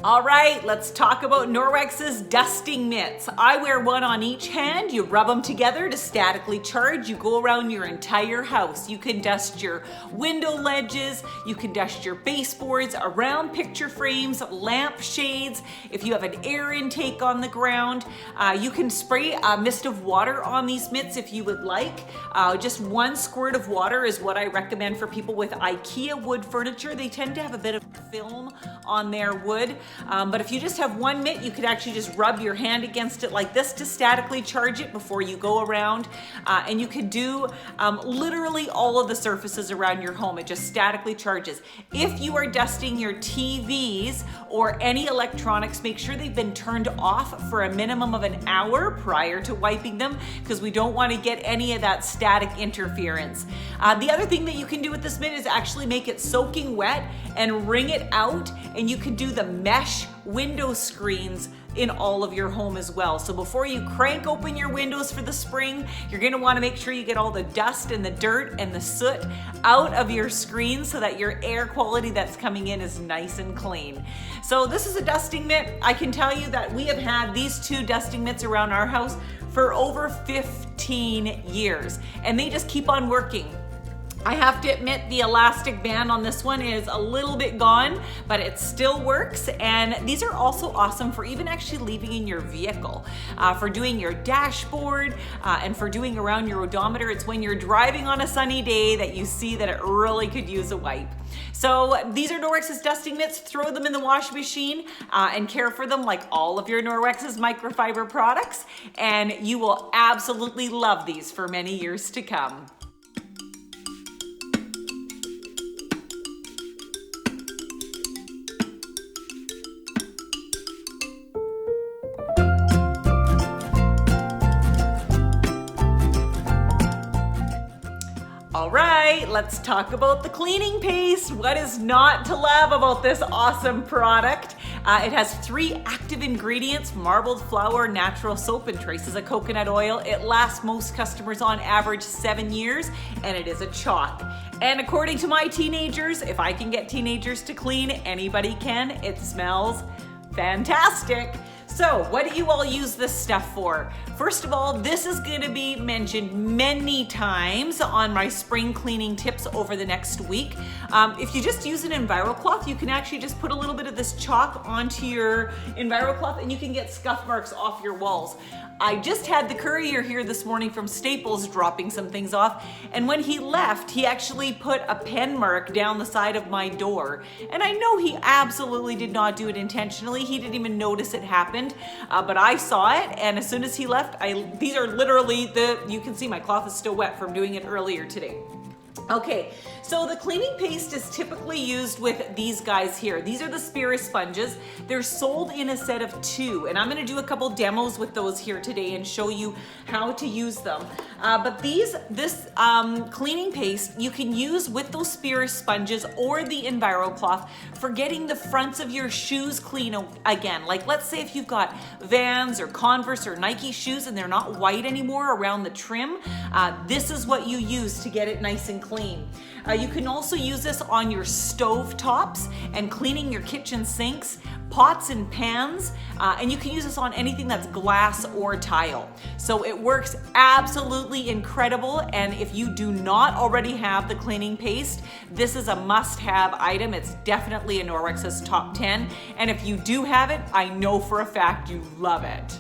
All right, let's talk about Norwex's dusting mitts. I wear one on each hand. You rub them together to statically charge. You go around your entire house. You can dust your window ledges. You can dust your baseboards, around picture frames, lamp shades. If you have an air intake on the ground, you can spray a mist of water on these mitts if you would like. Just one squirt of water is what I recommend for people with IKEA wood furniture. They tend to have a bit of film on their wood. But if you just have one mitt, you could actually just rub your hand against it like this to statically charge it before you go around. And you could do literally all of the surfaces around your home. It just statically charges. If you are dusting your TVs or any electronics, make sure they've been turned off for a minimum of an hour prior to wiping them, because we don't want to get any of that static interference. The other thing that you can do with this mitt is actually make it soaking wet and wring it out, and you can do the mesh window screens in all of your home as well. So before you crank open your windows for the spring, you're going to want to make sure you get all the dust and the dirt and the soot out of your screens so that your air quality that's coming in is nice and clean. So this is a dusting mitt. I can tell you that we have had these two dusting mitts around our house for over 15 years, and they just keep on working. I have to admit, the elastic band on this one is a little bit gone, but it still works. And these are also awesome for even actually leaving in your vehicle, for doing your dashboard, and for doing around your odometer. It's when you're driving on a sunny day that you see that it really could use a wipe. So these are Norwex's dusting mitts. Throw them in the washing machine and care for them like all of your Norwex's microfiber products, and you will absolutely love these for many years to come. All right, let's talk about the cleaning paste. What is not to love about this awesome product? It has 3 active ingredients: marbled flour, natural soap, and traces of coconut oil. It lasts most customers on average 7 years, and it is a chalk. And according to my teenagers, if I can get teenagers to clean, anybody can. It smells fantastic. So what do you all use this stuff for? First of all, this is going to be mentioned many times on my spring cleaning tips over the next week. If you just use an EnviroCloth, you can actually just put a little bit of this chalk onto your EnviroCloth and you can get scuff marks off your walls. I just had the courier here this morning from Staples dropping some things off, and when he left, he actually put a pen mark down the side of my door. And I know he absolutely did not do it intentionally. He didn't even notice it happened, but I saw it, and as soon as he left, these are literally you can see my cloth is still wet from doing it earlier today. Okay, so the cleaning paste is typically used with these guys here. These are the Spirit sponges. They're sold in a set of 2, and I'm going to do a couple demos with those here today and show you how to use them. But this cleaning paste you can use with those Spirit sponges or the EnviroCloth for getting the fronts of your shoes clean again. Like, let's say if you've got Vans or Converse or Nike shoes and they're not white anymore around the trim, this is what you use to get it nice and clean. You can also use this on your stove tops and cleaning your kitchen sinks, pots and pans, and you can use this on anything that's glass or tile. So it works absolutely incredible, and if you do not already have the cleaning paste, this is a must-have item. It's definitely in Norwex's top 10, and if you do have it, I know for a fact you love it.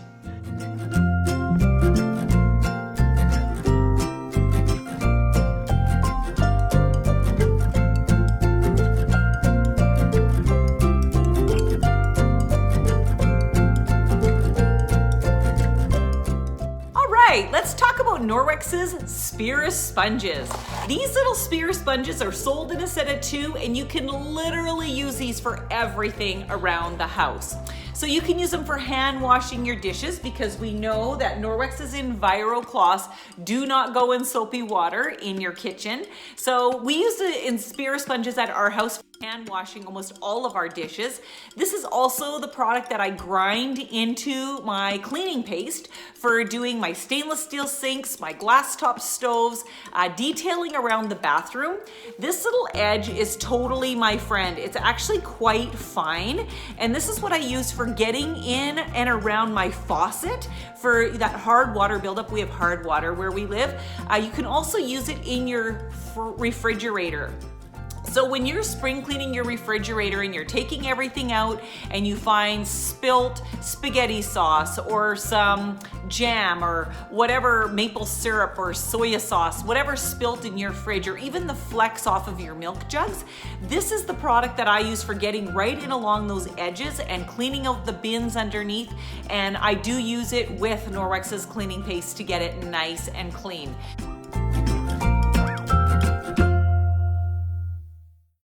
Let's talk about Norwex's Spirit sponges. These little Spirit sponges are sold in a set of 2, and you can literally use these for everything around the house. So you can use them for hand washing your dishes, because we know that Norwex's EnviroCloths do not go in soapy water in your kitchen. So we use the Spirit sponges at our house hand washing almost all of our dishes. This is also the product that I grind into my cleaning paste for doing my stainless steel sinks, my glass top stoves, detailing around the bathroom. This little edge is totally my friend. It's actually quite fine, and this is what I use for getting in and around my faucet for that hard water buildup. We have hard water where we live. You can also use it in your refrigerator. So when you're spring cleaning your refrigerator and you're taking everything out and you find spilt spaghetti sauce or some jam or whatever, maple syrup or soy sauce, whatever spilt in your fridge, or even the flecks off of your milk jugs, this is the product that I use for getting right in along those edges and cleaning out the bins underneath. And I do use it with Norwex's cleaning paste to get it nice and clean.